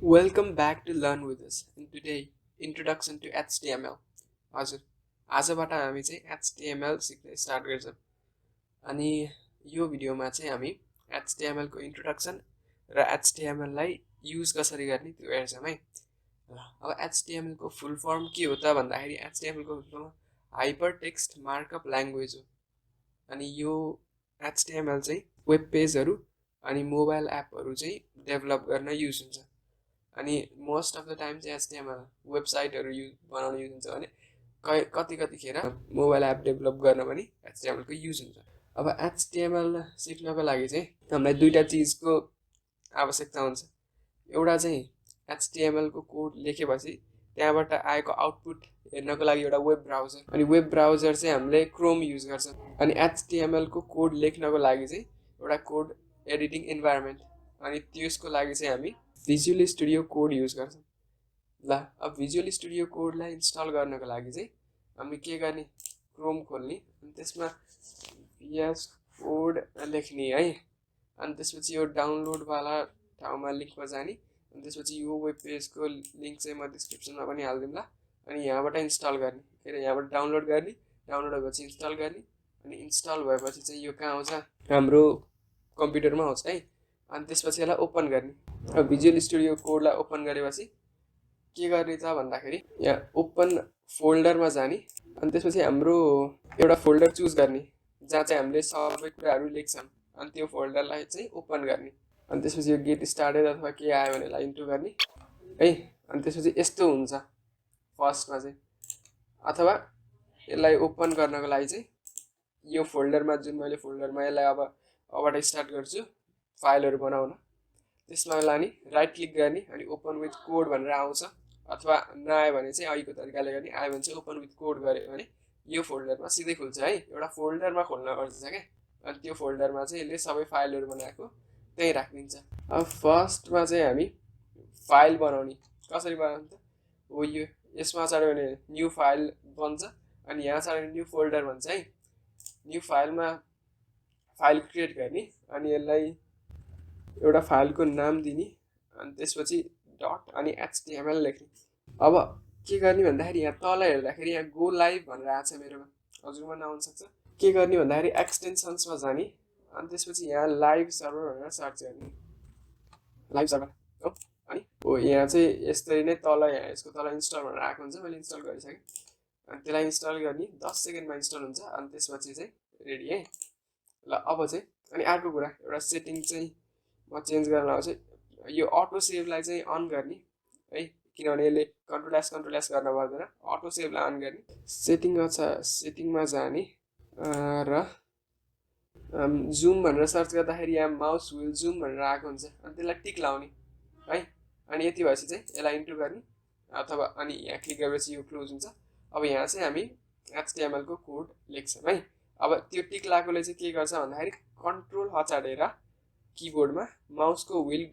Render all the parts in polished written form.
Welcome back to Learn with us. And today, introduction to HTML. हजुर आजबाट हामी चाहिँ HTML सिक्न स्टार्ट गर्छौँ अनि यो भिडियोमा चाहिँ हामी HTML को इन्ट्रोडक्सन र HTML लाई युज कसरी गर्ने त्यो हेर्छौँ है। अब HTML को फुल फर्म के हो त भन्दाखेरि HTML को full form hyper text markup language हो। अनि यो HTML चाहिँ वेब पेजहरू अनि मोबाइल एपहरू चाहिँ डेभलप गर्न युज हुन्छ। अनि मोस्ट अफ द टाइम चाहिँ HTML वेबसाइटहरू बनाउन युज हुन्छ भने कतिखेर मोबाइल एप डेभलप गर्न पनि HTML को युज हुन्छ। अब HTML सिक्नको लागि चाहिँ हामीलाई दुईटा चिजको आवश्यकता हुन्छ। एउटा चाहिँ HTML को कोड लेखेपछि त्यहाँबाट आएको आउटपुट हेर्नको लागि एउटा वेब ब्राउजर, अनि वेब ब्राउजर चाहिँ हामीले क्रोम युज गर्छौँ। अनि HTML को कोड लेख्नको लागि चाहिँ एउटा कोड एडिटिङ इन्भाइरोमेन्ट, अनि त्यसको लागि चाहिँ हामी भिजुअल स्टुडियो कोड युज गर्छौँ। ल अब भिजुअल स्टुडियो कोडलाई इन्स्टल गर्नको लागि चाहिँ हामी के गर्ने, क्रोम खोल्ने अनि त्यसमा VS कोड लेख्ने है। अनि त्यसपछि यो डाउनलोडवाला ठाउँमा लिङ्कमा जाने, अनि त्यसपछि यो वेब पेजको लिङ्क चाहिँ म डिस्क्रिप्सनमा पनि हालिदिउँला। अनि यहाँबाट इन्स्टल गर्ने, के अरे यहाँबाट डाउनलोड गर्ने, डाउनलोड भएपछि इन्स्टल गर्ने, अनि इन्स्टल भएपछि चाहिँ यो कहाँ आउँछ, हाम्रो कम्प्युटरमा आउँछ है। अनि त्यसपछि यसलाई ओपन गर्ने। अब भिजुअल स्टुडियो कोडलाई ओपन गरेपछि के गर्ने त भन्दाखेरि यहाँ ओपन फोल्डरमा जाने, अनि त्यसपछि हाम्रो एउटा फोल्डर चुज गर्ने जहाँ चाहिँ हामीले सबै कुराहरू लेख्छौँ, अनि त्यो फोल्डरलाई चाहिँ ओपन गर्ने। अनि त्यसपछि यो गेट स्टार्टेड अथवा के आयो भने यसलाई इन्टु गर्ने है। अनि त्यसपछि यस्तो हुन्छ फर्स्टमा चाहिँ, अथवा यसलाई ओपन गर्नको लागि चाहिँ यो फोल्डरमा जुन मैले फोल्डरमा यसलाई अबबाट स्टार्ट गर्छु फाइलहरू बनाउन, त्यसमा लाने, राइट क्लिक गर्ने, अनि ओपन विथ कोड भनेर आउँछ, अथवा नआयो भने चाहिँ अहिलेको तरिकाले गर्ने, आयो भने चाहिँ ओपन विथ कोड गऱ्यो भने यो फोल्डरमा सिधै खुल्छ है। एउटा फोल्डरमा खोल्न पर्छ क्या, अनि त्यो फोल्डरमा चाहिँ यसले सबै फाइलहरू बनाएको त्यहीँ राखिदिन्छ। अब फर्स्टमा चाहिँ हामी फाइल बनाउने, कसरी बनाउने त हो, यो यसमा चढ्यो भने न्यू फाइल बन्छ, अनि यहाँ चढ्यो भने न्यू फोल्डर भन्छ है। न्यू फाइलमा फाइल क्रिएट गर्ने, अनि यसलाई एउटा फाइलको नाम दिने, अनि त्यसपछि डट अनि HTML लेख्ने। अब के गर्ने भन्दाखेरि यहाँ तल हेर्दाखेरि यहाँ गो लाइभ भनेर आएको छ मेरोमा, हजुरमा नआउन सक्छ। के गर्ने भन्दाखेरि एक्सटेन्सन्समा जाने, अनि त्यसपछि यहाँ लाइभ सर्भर भनेर सर्च गर्ने, लाइभ सर्भर हो। अनि हो यहाँ चाहिँ यसरी नै तल यहाँ यसको तल इन्स्टल भनेर आएको हुन्छ, मैले इन्स्टल गरिसकेँ। अनि त्यसलाई इन्स्टल गर्ने 10 सेकेन्डमा इन्स्टल हुन्छ, अनि त्यसपछि चाहिँ रेडी है। ल अब चाहिँ अनि अर्को कुरा, एउटा सेटिङ चाहिँ म चेन्ज गर्न आउँछु, यो अटो सेभलाई चाहिँ अन गर्ने है, किनभने यसले कन्ट्रोल एस गर्न पर्दैन, अटो सेभलाई अन गर्ने। सेटिङमा जाने र जुम भनेर सर्च गर्दाखेरि यहाँ माउस व्हिल जुम भनेर आएको हुन्छ, अनि त्यसलाई टिक लाउने है। अनि यति भएपछि चाहिँ यसलाई इन्टु गर्ने, अथवा अनि यहाँ क्लिक गरेपछि यो क्लोज हुन्छ। अब यहाँ चाहिँ हामी HTML को कोड लेख्छौँ है। अब त्यो टिक लगाएकोले चाहिँ के गर्छ भन्दाखेरि कन्ट्रोल हचाडेर किबोर्डमा माउसको व्हिल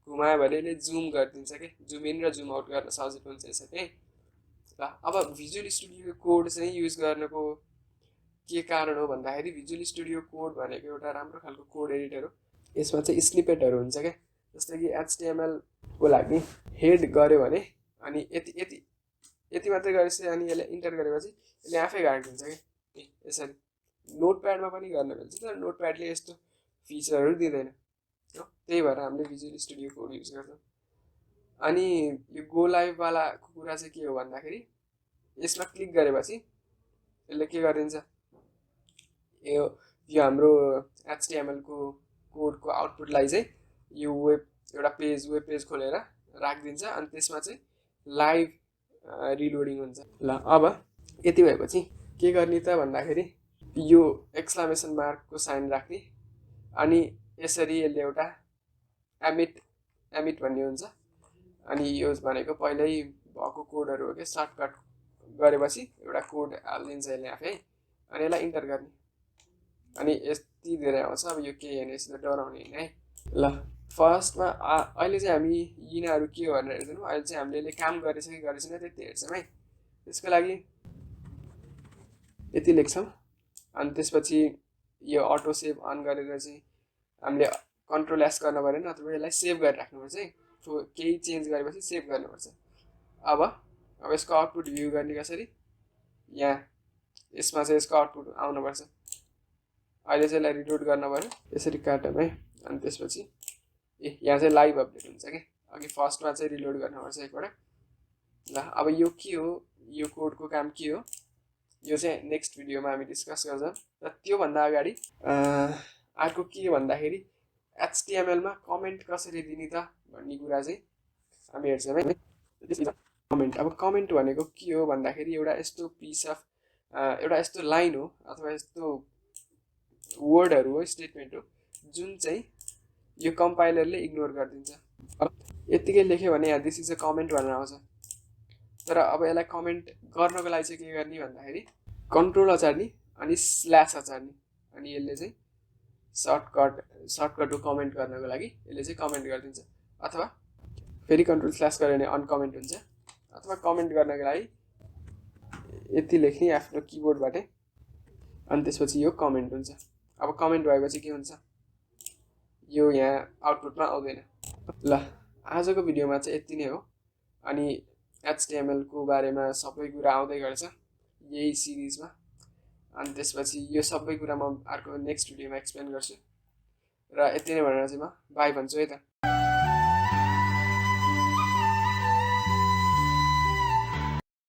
घुमायो भने यसले जुम गरिदिन्छ कि, जुम इन र जुम आउट गर्न सजिलो हुन्छ यसरी। ल अब भिजुअल स्टुडियो कोड चाहिँ युज गर्नको के कारण हो भन्दाखेरि भिजुअल स्टुडियो कोड भनेको एउटा राम्रो खालको कोड एडिटर हो। यसमा चाहिँ स्निपेटहरू हुन्छ क्या, जस्तै कि HTML को लागि हेड गऱ्यो भने अनि यति यति यति मात्रै गरेपछि अनि यसले इन्टर गरेपछि यसले आफै गाडिदिन्छ कि, यसरी नोटप्याडमा पनि गर्न मिल्छ, तर नोटप्याडले यस्तो फिचरहरू दिँदैन हो, त्यही भएर हामीले भिजुअल स्टुडियो कोड युज गर्छौँ। अनि यो गो लाइभवालाको कुरा चाहिँ के हो भन्दाखेरि यसमा क्लिक गरेपछि यसले के गरिदिन्छ, यो हाम्रो HTML को कोडको आउटपुटलाई चाहिँ यो वेब पेज खोलेर राखिदिन्छ, अनि त्यसमा चाहिँ लाइभ रिलोडिङ हुन्छ। ल अब यति भएपछि के गर्ने त भन्दाखेरि यो एक्सक्लामेसन मार्कको साइन राख्ने, अनि यसरी यसले एउटा एमिट भन्ने हुन्छ, अनि यो भनेको पहिल्यै भएको कोडहरू हो क्या, सर्टकट गरेपछि एउटा कोड हालिदिन्छ यसले आफै, अनि यसलाई इन्टर गर्ने, अनि यति धेरै आउँछ। अब यो के होइन, यस्तो डराउने होइन है। ल फर्स्टमा अहिले चाहिँ हामी यिनीहरू के हो भनेर हेर्दैनौँ, अहिले चाहिँ हामीले यसले काम गरेछ कि गरेछैन त्यति हेर्छौँ है। त्यसको लागि यति लेख्छौँ, अनि त्यसपछि यो अटो सेभ अन गरेर चाहिँ हामीले कन्ट्रोल एस गर्न पऱ्यो, नत्र यसलाई सेभ गरेर राख्नुपर्छ है। केही चेन्ज गरेपछि सेभ गर्नुपर्छ। अब यसको आउटपुट भ्यू गर्ने कसरी, यहाँ यसमा चाहिँ यसको आउटपुट आउनुपर्छ। अहिले चाहिँ यसलाई रिलोड गर्न पर्यो, यसरी काटौँ है। अनि त्यसपछि यहाँ चाहिँ लाइभ अपडेट हुन्छ क्या, अघि फर्स्टमा चाहिँ रिलोड गर्नुपर्छ एकपल्ट। ल अब यो के हो, यो कोडको काम के हो, यो चाहिँ नेक्स्ट भिडियोमा हामी डिस्कस गर्छौँ। र त्योभन्दा अगाडि अर्को के भन्दाखेरि HTML-मा कमेन्ट कसरी दिने त भन्ने कुरा चाहिँ हामी हेर्छौँ है। कमेन्ट, अब कमेन्ट भनेको के हो भन्दाखेरि एउटा यस्तो पिस अफ एउटा यस्तो लाइन हो अथवा यस्तो वर्डहरू हो, स्टेटमेन्ट हो जुन चाहिँ यो कम्पाइलरले इग्नोर गरिदिन्छ। यतिकै लेख्यो भने यहाँ दिस इज अ कमेन्ट भनेर आउँछ। तर अब यसलाई कमेन्ट गर्नको लागि चाहिँ के गर्ने भन्दाखेरि कन्ट्रोल अचार्ने अनि स्ल्यास अचार्ने, अनि यसले चाहिँ सर्टकटको कमेन्ट गर्नको लागि यसले चाहिँ कमेन्ट गरिदिन्छ। अथवा फेरि कन्ट्रोल स्ल्यास गऱ्यो भने अनकमेन्ट हुन्छ। अथवा कमेन्ट गर्नको लागि यति लेख्ने आफ्नो किबोर्डबाटै, अनि त्यसपछि यो कमेन्ट हुन्छ। अब कमेन्ट भएपछि के हुन्छ, यो यहाँ आउटपुटमा आउँदैन। ल आजको भिडियोमा चाहिँ यति नै हो। अनि HTML को बारेमा सबै कुरा आउँदै गर्छ यही सिरिजमा। अनि त्यसपछि यो सबै कुरा म अर्को नेक्स्ट भिडियोमा एक्सप्लेन गर्छु। र यति नै भनेर चाहिँ म बाई भन्छु है त।